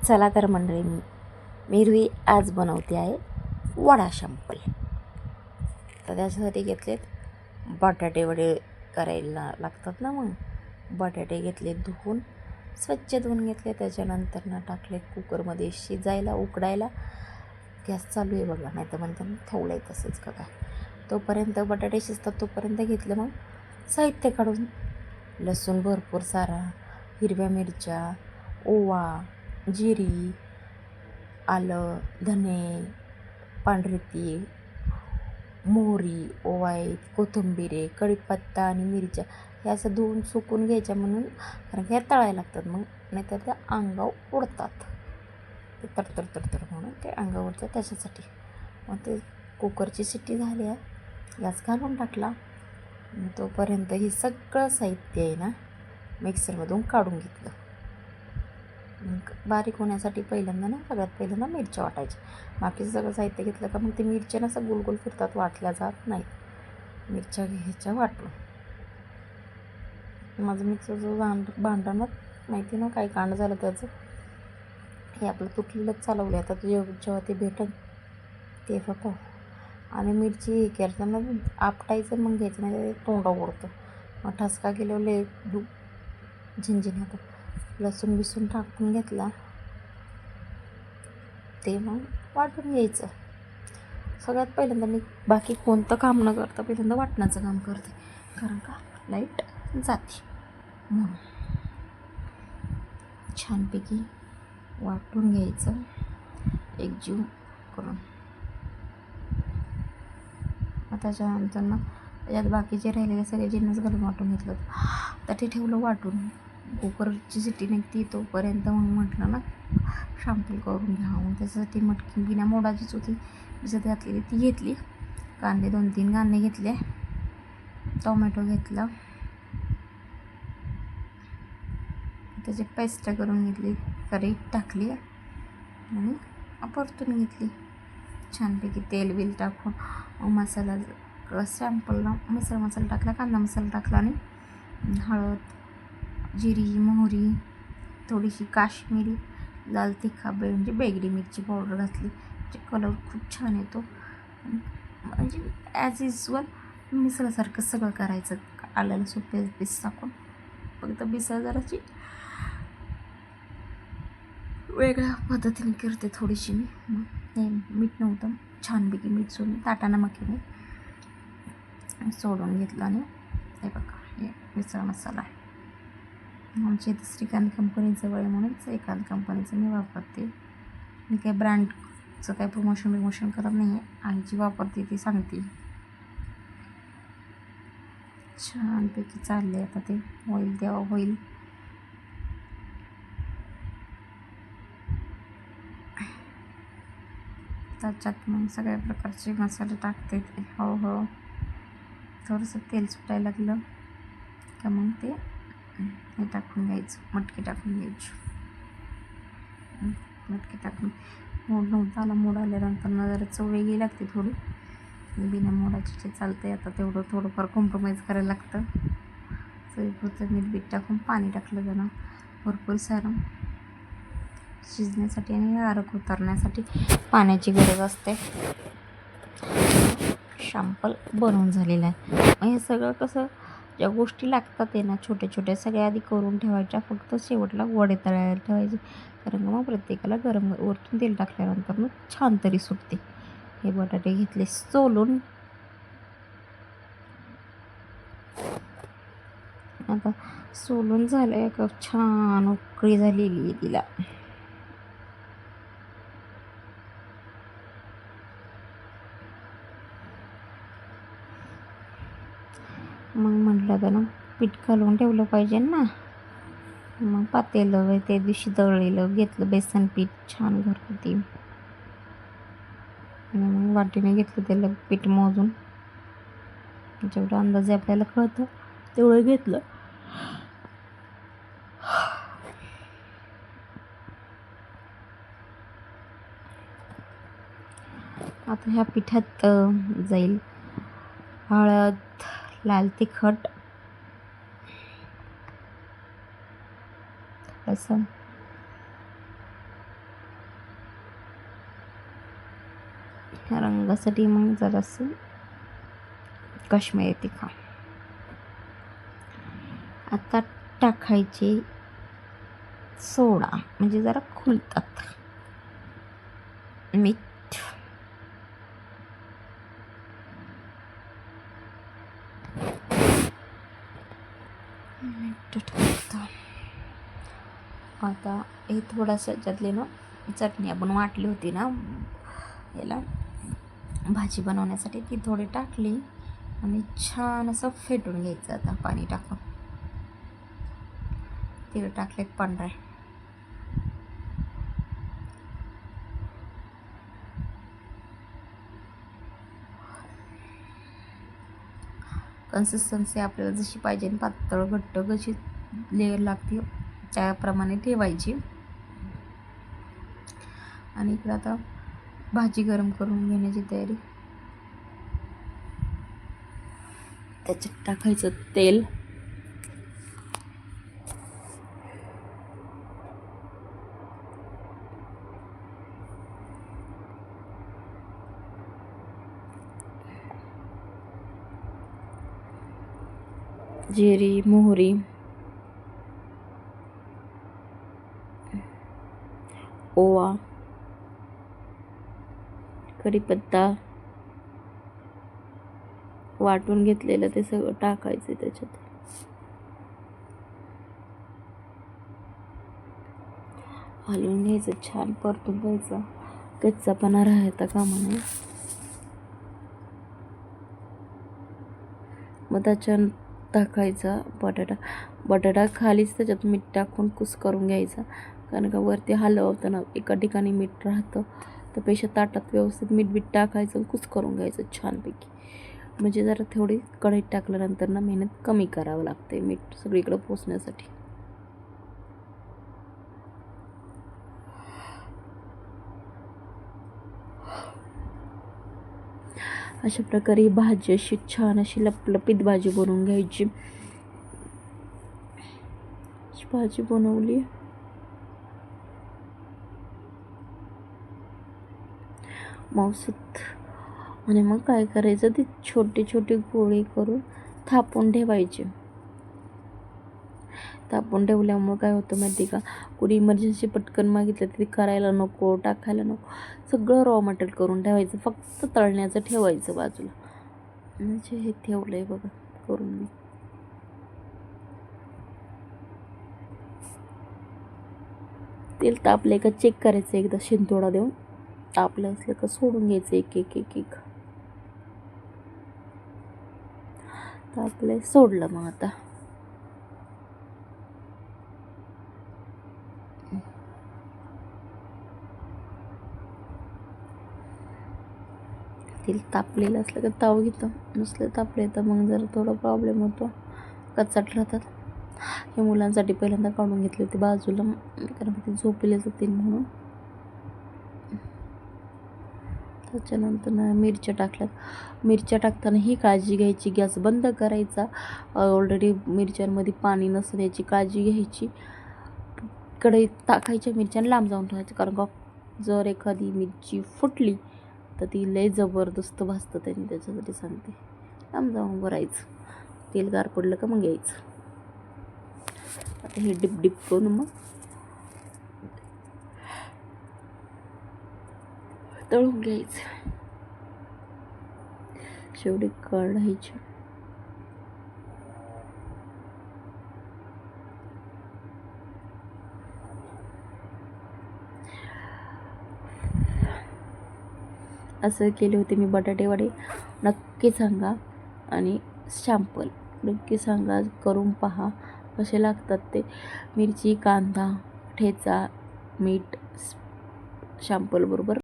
चला तर मंडळी, मी आज बनवते आहे वडा शंपल. तर त्याच्यासाठी घेतलेत बटाटे वडे करायला लागतात ना. मग बटाटे घेतले धुवून, स्वच्छ धुवून घेतले. त्याच्यानंतर ना टाकले कुकरमध्ये शिजायला, उकडायला. गॅस चालू आहे बघा, नाही तर म्हणते ठेवलं आहे तसंच का काय. तोपर्यंत बटाटे शिजतात तोपर्यंत घेतलं मग साहित्य काढून. लसूण भरपूर सारा, हिरव्या मिरच्या, ओवा, जिरी, आलं, धने, पांढरे तीळ, मोहरी, ओवा, कोथिंबीर, कढीपत्ता आणि मिरच्या हे असं धुवून सुकून घ्यायच्या. म्हणून कारण ह्या तळायला लागतात, मग नाहीतर त्या अंगावर उडतात. ते तडतड तडतड म्हणून ते अंगावर उडतात. त्याच्यासाठी मग ते कुकरची शिट्टी झाली आहे, गॅस घालून टाकला. तोपर्यंत हे सगळं साहित्य आहे ना मिक्सरमधून काढून घेतलं. मग बारीक होण्यासाठी सगळ्यात पहिल्यांदा मिरच्या वाटायच्या. बाकीचं सगळं साहित्य घेतलं का मग ते मिरच्या ना असं गोल फिरतात, वाटल्या जात नाहीत. मिरच्या घ्यायच्या वाटून. माझं मिक्सरचं भांडणात माहिती ना काय कांड झालं त्याचं. हे आपलं तुटलेलंच चालवलं. आता जेव्हा ते भेटेल तेव्हा पाहू. आणि मिरची हे करताना आपटायचं मग घ्यायचं, नाही तोंडा ओढतं. मग ठसका गेल्यावर झिंझिन होतं. लसूण बिसून टाकून घेतला, ते मग वाटून घ्यायचं. सगळ्यात पहिल्यांदा मी बाकी कोणतं काम न करता पहिल्यांदा वाटण्याचं काम करते, कारण का लाईट जाते म्हणून. छानपैकी वाटून घ्यायचं एकजीव करून. मग त्याच्यानंतर ना त्याच्यात बाकीचे राहिलेले सगळे जिन्नस घालून वाटून घेतलं. तर ते ठेवलं वाटून. कुकरची शिट्टी निघते तोपर्यंत मग म्हटलं ना शॅम्पल करून घ्या. मग त्याच्यासाठी मटकी बिना मोडाचीच होती, भिजत घातलेली ती घेतली. कांदे 2-3 कांदे घेतले, टोमॅटो घेतला, त्याची पेस्ट करून घेतली, कढईत टाकली आणि परतून घेतली छानपैकी. तेल बिल टाकून मसाला सॅम्पलला मिसळ मसाला टाकला, कांदा मसाला टाकला आणि हळद, जिरी, मोहरी, थोडीशी काश्मीरी लाल तिखट म्हणजे बेगडी मिरची पावडर घातली. म्हणजे कलर खूप छान येतो. म्हणजे ॲज युजल मिसळसारखं सगळं करायचं. आलं लसूण पेस्ट टाकून. फक्त मिसळ जराची वेगळ्या पद्धतीने करते थोडीशी मी. मग हे मीठ नव्हतं, छानपैकी मीठ सोडून ताटानं मग सोडून घेतलं. आणि हे बघा, हे मिसळ मसाला आहे. आमच्या इथं श्रीकांत कंपनीचं आहे म्हणून श्रीकांत कंपनीचं मी वापरते. मी काही ब्रँडचं काही प्रमोशन करत नाही आहे. आई जी वापरते ती सांगते. छानपैकी चालले आता ते होईल तेव्हा होईल. त्याच्यात मग सगळ्या प्रकारचे मसाले टाकते. हळूहळू थोडंसं तेल सुटायला लागलं का मग ते हे टाकून घ्यायचं, मटकी टाकून घ्यायची. मटकी टाकून मोड नव्हता आला. मोड आल्यानंतर जरा चव वेगळी लागते थोडी. बिना मोडाची जे चालते आता तेवढं थोडंफार कॉम्प्रोमाइज करायला लागतं. चवीपुरतं मीठ टाकून पाणी टाकलं जाणं भरपूर सारं शिजण्यासाठी आणि अर्क उतरण्यासाठी पाण्याची गरज असते. शॅम्पल बनवून झालेलं आहे. मग हे सगळं कसं ज्या गोष्टी लागतात आहे ना छोट्या छोट्या सगळ्या आधी करून ठेवायच्या. फक्त शेवटला वडे तळायला ठेवायचे, कारण मग प्रत्येकाला गरम वरतून तेल टाकल्यानंतर मग छान तरी सुटते. हे बटाटे घेतले सोलून. आता सोलून झालं एक छान उकळी झालेली आहे तिला. मग म्हटलं तर ना पीठ घालून ठेवलं पाहिजे ना. मग पातेलं त्या दिवशी दळलेलं घेतलं बेसन पीठ छान घरगुती. मग वाटीने घेतलं त्याला पीठ मोजून. जेवढं अंदाजे आपल्याला कळतं तेवढं घेतलं. आता ह्या पिठात जाईल हळद, लाल तिखट, लसूण, रंगासाठी मग जरासं काश्मीरी तिखट. आता टाकायचे सोडा, म्हणजे जरा खुलतात. मीठ, टाकता. आता हे थोडंसं याच्यातले ना चटणी आपण वाटली होती ना याला भाजी बनवण्यासाठी, ती थोडी टाकली आणि छान असं फेटून घ्यायचं. आता पाणी टाकून तेल टाकले पांढरे. कन्सिस्टन्सी आपल्याला जशी पाहिजे, पातळ घट्ट कशी लेअर लागते त्याप्रमाणे ठेवायची. आणि इकडं आता भाजी गरम करून घेण्याची तयारी. त्याच्यात टाकायचं तेल, जिरी, मोहरी, ओवा, कढीपत्ता वाटून घेतलेलं ते सगळं टाकायचं त्याच्यात. हलवून घ्यायचं, छान परतून घ्यायचं, कच्चापणा राहता कामा नये. मग त्याच्यात टाकायचा बटाटा खालीच त्याच्यात मीठ टाकून कुस करून घ्यायचा, कारण का वरती हलवताना एका ठिकाणी मीठ राहतं. त्यापेक्षा ताटात व्यवस्थित मीठ टाकायचं, कुस करून घ्यायचं छानपैकी. म्हणजे जरा थोडी कढईत टाकल्यानंतर ना मेहनत कमी करावं लागते मीठ सगळीकडे पोचण्यासाठी. अशा प्रकारे भाजी अशी छान अशी लपलपीत भाजी बनवून घ्यायची. भाजी बनवली, मौसूत. आणि मग काय करायचं, ती छोटी छोटी गोळी करून थापून ठेवायची. थापून ठेवल्यामुळं काय होतं माहिती का, कुणी इमर्जन्सी पटकन मागितलं तरी करायला नको, टाकायला नको. सगळं रॉ मटेरियल करून ठेवायचं, फक्त तळण्याचं ठेवायचं बाजूला. म्हणजे हे ठेवलं आहे बघा करून मी. तेल तापले का चेक करायचं एकदा शिंतोडा देऊन. तापलं असलं का सोडून घ्यायचं एक एक एक एक. तापलंय, सोडलं. मग आता तेल तापलेलं असलं का ताव घेतं, नसलं तापले तर मग जरा थोडा प्रॉब्लेम होतो, कच्चाट राहतात. हे मुलांसाठी पहिल्यांदा काढून घेतले होते बाजूला, कारण ते झोपले जातील म्हणून. त्याच्यानंतर मिरच्या टाकल्यात. मिरच्या टाकताना ही काळजी घ्यायची, गॅस बंद करायचा. ऑलरेडी मिरच्यांमध्ये पाणी नसतं याची काळजी घ्यायची. कढईत टाकायच्या मिरच्या लांब जाऊन ठेवायचं, कारण का जर एखादी मिरची फुटली तर ती लय जबरदस्त भाजतं त्यांनी, त्याच्यासाठी सांगते. लांब जाऊन भरायचं, तेल गार पडलं का मग घ्यायचं. आता हे डिप डिप करून मग तळून घ्यायचं. शेवटी काढायची. असं केले होते मी बटाटे वडे. नक्की सांगा आणि सॅम्पल नक्की सांगा, करून पहा कसे लागतात ते. मिरची, कांदा, ठेचा, मीठ सॅम्पल बरोबर